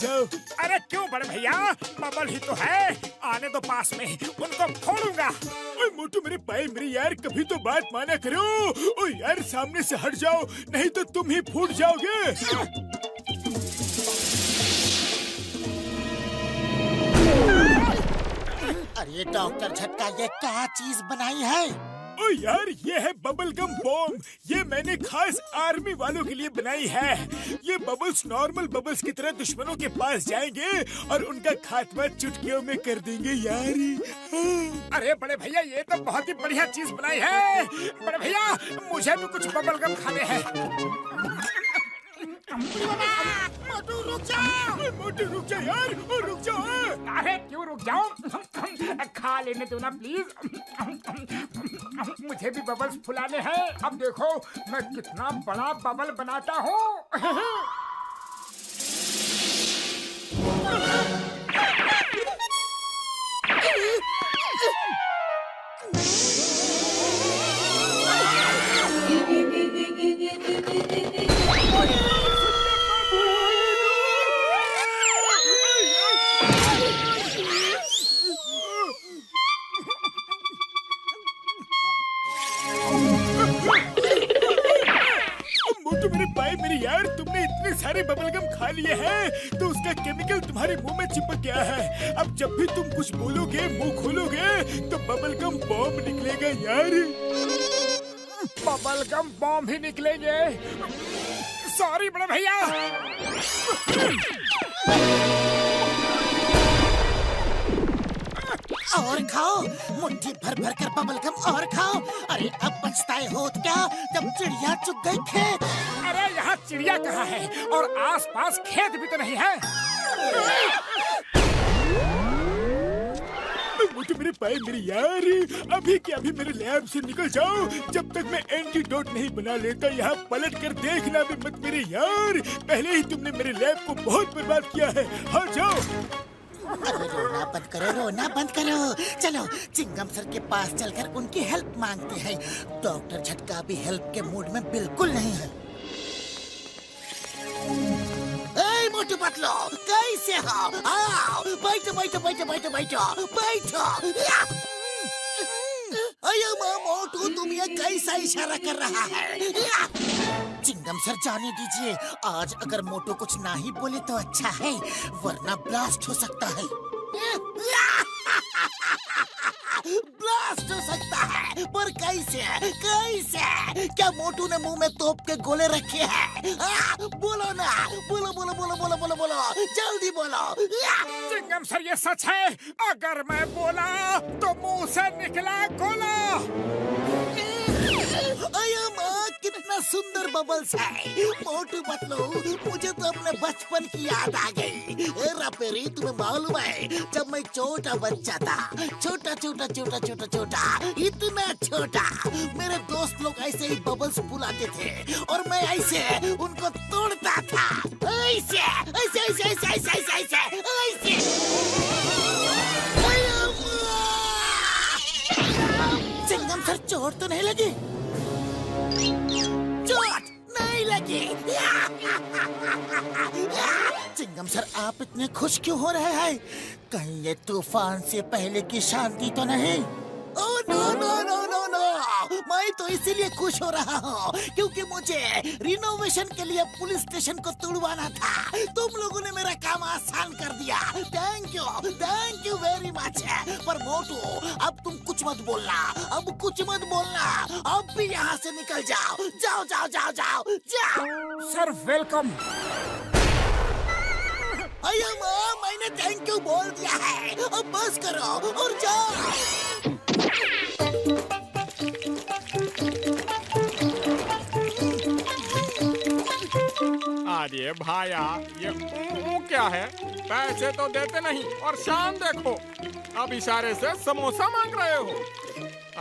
जाओ। अरे क्यों बड़े भैया, बबल ही तो है, आने दो पास में, उनको फोड़ूंगा। ओए मोटू मेरे भाई मेरी यार, कभी तो बात माना करो। ओ यार सामने से हट जाओ, नहीं तो तुम ही फूट जाओगे। अरे डॉक्टर झटका, ये क्या चीज बनाई है? ओ यार ये है बबल गम बॉम्ब। ये मैंने खास आर्मी वालों के लिए बनाई है। ये बबल्स नॉर्मल बबल्स की तरह दुश्मनों के पास जाएंगे और उनका खात्मा चुटकियों में कर देंगे यार। अरे बड़े भैया, ये तो बहुत ही बढ़िया चीज बनाई है। बड़े भैया, मुझे भी कुछ बबल गम खाने हैं। मोटू रुक जा! मोटू रुक जा यार, ओ रुक जा। अरे क्यों रुक जाऊं? खा लेने दो ना प्लीज। मुझे भी बबल्स फुलाने हैं। अब देखो मैं कितना बड़ा बबल बनाता हूँ। मोटू मेरे भाई मेरी यार, तुमने इतने सारे बबलगम खा लिए हैं तो उसका केमिकल तुम्हारे मुंह में चिपक गया है। अब जब भी तुम कुछ बोलोगे, मुंह खोलोगे तो बबलगम बॉम्ब निकलेगा यार। बबल गम बॉम्ब ही निकलेंगे। सॉरी बड़े भैया। और खाओ, मुट्ठी भर भर कर बबल गम और खाओ। अरे अब पछताए हो क्या जब चिड़िया चुग गई खेत? अरे यहाँ चिड़िया कहाँ है और आसपास खेत भी तो नहीं है। मोटू मेरे भाई मेरी यार, अभी के अभी मेरे लैब से निकल जाओ। जब तक मैं एंटीडोट नहीं बना लेता यहाँ पलट कर देखना भी मत मेरे यार। पहले ही तुमने मेरे लैब को बहुत बर्बाद किया है। हाँ जाओ। अरे रोना बंद करो, रोना बंद करो। चलो चिंगम सर के पास चलकर उनकी हेल्प मांगते हैं। डॉक्टर झटका भी हेल्प के मूड में बिल्कुल नहीं है। ए मोटू पतलो, कैसे हो? आओ बैठो बैठो बैठो बैठो बैठो बैठो। अयो मोटू, तुम ये कैसा इशारा कर रहा है? चिंगम सर जाने दीजिए। आज अगर मोटू कुछ ना ही बोले तो अच्छा है, वरना ब्लास्ट हो सकता है। ब्लास्ट हो सकता है, पर कैसे? कैसे? क्या मोटू ने मुंह में तोप के गोले रखे हैं? बोलो ना, बोलो बोलो बोलो बोलो बोलो बोलो, जल्दी बोलो। चिंगम सर ये सच है, अगर मैं बोला तो मुंह से निकला गोला। अयो माँ, कितना सुंदर बबल्स है। मोटू पतलू, मुझे तो अपने बचपन की याद आ गई। रपेरी, तुम्हें मालूम है जब मैं छोटा बच्चा था, छोटा छोटा छोटा छोटा छोटा, इतना छोटा, मेरे दोस्त लोग ऐसे ही बबल्स फुलाते थे और मैं ऐसे उनको तोड़ता था। ऐसे ऐसे ऐसे ऐसे ऐसे ऐसे ऐसे ऐसे। चिंगम सर, चोट तो नहीं लगी? चोट नहीं लगी। चिंगम सर, आप इतने खुश क्यों हो रहे हैं? कहीं ये तूफान से पहले की शांति तो नहीं? Oh no no no no no, मैं तो इसीलिए खुश हो रहा हूँ क्योंकि मुझे रिनोवेशन के लिए पुलिस स्टेशन को तोड़वाना था। तुम लोगों ने मेरा काम आसान कर दिया। Thank you very much. पर मोटू, अब तुम कुछ मत बोलना, अब कुछ मत बोलना। अब भी यहाँ से निकल जाओ, जाओ जाओ जाओ जाओ जाओ। Sir welcome. अयो माँ, मैंने थैंक यू बोल दिया है, अब बस करो और जाओ। अरे भाया, ये क्या है? पैसे तो देते नहीं और शान देखो, अब इशारे से समोसा मांग रहे हो।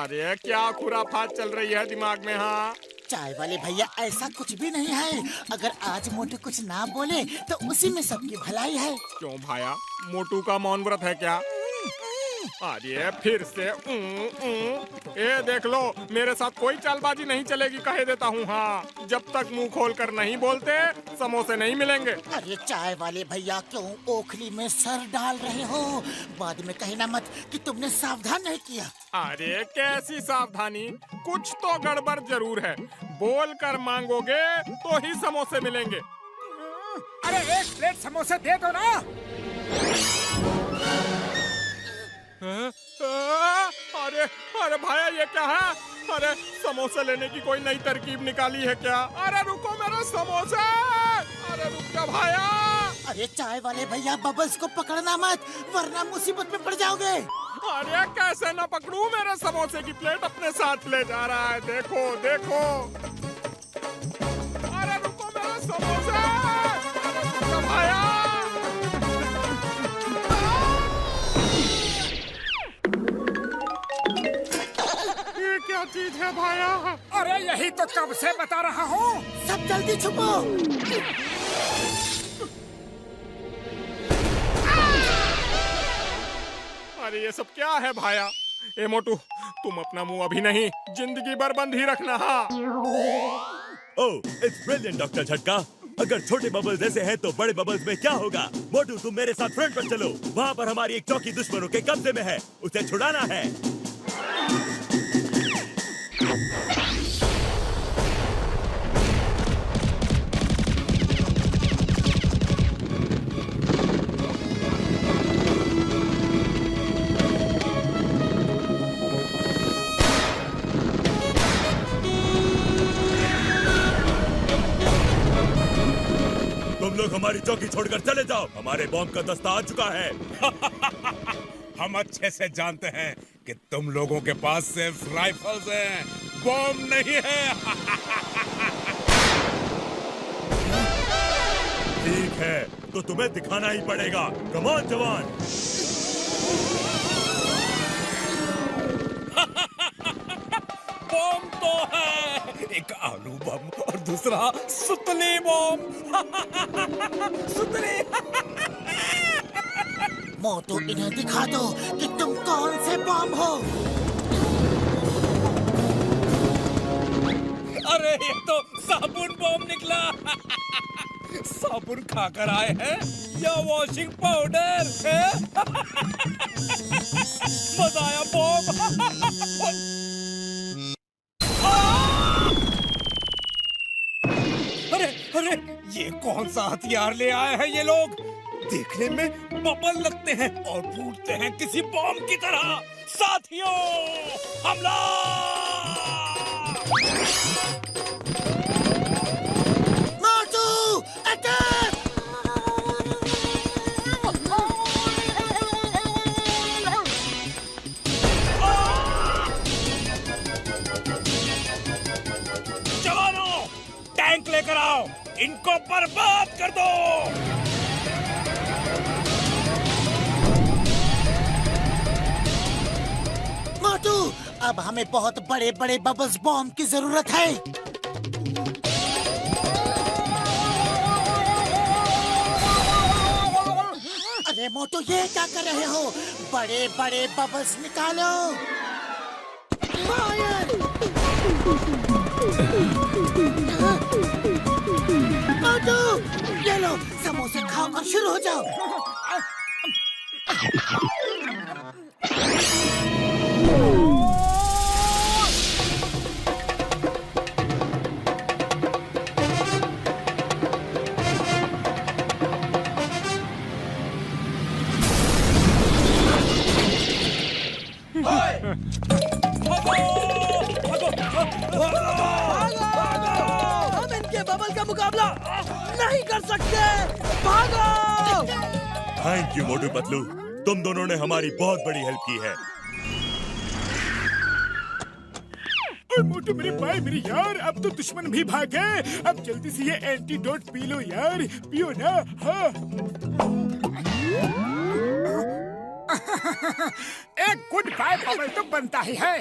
अरे क्या खुराफात चल रही है दिमाग में? हाँ चाय वाले भैया, ऐसा कुछ भी नहीं है। अगर आज मोटू कुछ ना बोले तो उसी में सबकी भलाई है। क्यों भाया, मोटू का मौन व्रत है क्या? अरे फिर से ये देख लो, मेरे साथ कोई चालबाजी नहीं चलेगी, कह देता हूँ। हाँ, जब तक मुंह खोल कर नहीं बोलते समोसे नहीं मिलेंगे। अरे चाय वाले भैया, क्यों ओखली में सर डाल रहे हो? बाद में कहना मत कि तुमने सावधान नहीं किया। अरे कैसी सावधानी, कुछ तो गड़बड़ जरूर है। बोल कर मांगोगे तो ही समोसे मिलेंगे। अरे एक प्लेट समोसे दे दो ना। अरे अरे भाया, ये क्या है? अरे समोसे लेने की कोई नई तरकीब निकाली है क्या? अरे रुको मेरे समोसे! अरे रुक जा भाया! अरे चाय वाले भैया, बबल्स को पकड़ना मत, वरना मुसीबत में पड़ जाओगे। अरे कैसे न पकड़ूं? मेरे समोसे की प्लेट अपने साथ ले जा रहा है, देखो देखो। अरे रुको मेरे समोसे! अरे रुक जा भाया! ये क्या चीज है भाया? अरे यही तो कब से बता रहा हूँ। सब जल्दी छुपो। अरे ये सब क्या है भाया? ए मोटू, तुम अपना मुंह अभी नहीं, जिंदगी भर बंद ही रखना। हाँ। ओह, इट्स ब्रिलियंट डॉक्टर झटका। अगर छोटे बबल्स ऐसे हैं तो बड़े बबल्स में क्या होगा? मोटू, तुम मेरे साथ फ्रंट पर चलो। वहाँ पर हमारी एक चौकी दुश्मनों के कब्जे में है, उसे छुड़ाना है। तुम लोग हमारी चौकी छोड़कर चले जाओ, हमारे बॉम्ब का दस्ता आ चुका है। हम अच्छे से जानते हैं कि तुम लोगों के पास सिर्फ राइफल्स हैं, बॉम्ब नहीं है। ठीक है, तो तुम्हें दिखाना ही पड़ेगा। कम ऑन जवान। बॉम्ब तो है, एक आलू बम और दूसरा सुतली बम। सुतली। मोटू, इन्हें दिखा दो कि तुम कौन से बॉम्ब हो। अरे ये तो साबुन बम निकला। साबुन खाकर आए हैं या वॉशिंग पाउडर है? मजा आया बॉम्ब। अरे अरे, ये कौन सा हथियार ले आए हैं ये लोग? देखने में बबल लगते हैं और फूटते हैं किसी बॉम्ब की तरह। साथियों, हमला! मोटू, अटैक! जवानों, टैंक लेकर आओ, इनको बर्बाद कर दो। मोटू, अब हमें बहुत बड़े बड़े बबल्स बॉम्ब की जरूरत है। अरे मोटू, ये क्या कर रहे हो? बड़े बड़े बबल्स निकालो। फायर! मोटू, ये लो, समोसे खाओ और शुरू हो जाओ। हम इनके बबल का मुकाबला नहीं कर सकते। भागो! थैंक यू मोटू पतलू, तुम दोनों ने हमारी बहुत बड़ी हेल्प की है। ओए मोटू मेरे भाई, मेरे यार, अब तो दुश्मन भी भाग गए। अब जल्दी से ये एंटीडोट पी लो यार, पियो ना। हाँ। एक गुड बाय बबल तो बनता ही है।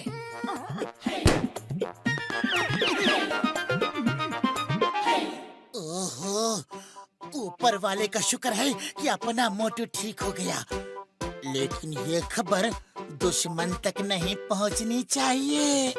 ओहो, ऊपर वाले का शुक्र है कि अपना मोटू ठीक हो गया। लेकिन ये खबर दुश्मन तक नहीं पहुंचनी चाहिए।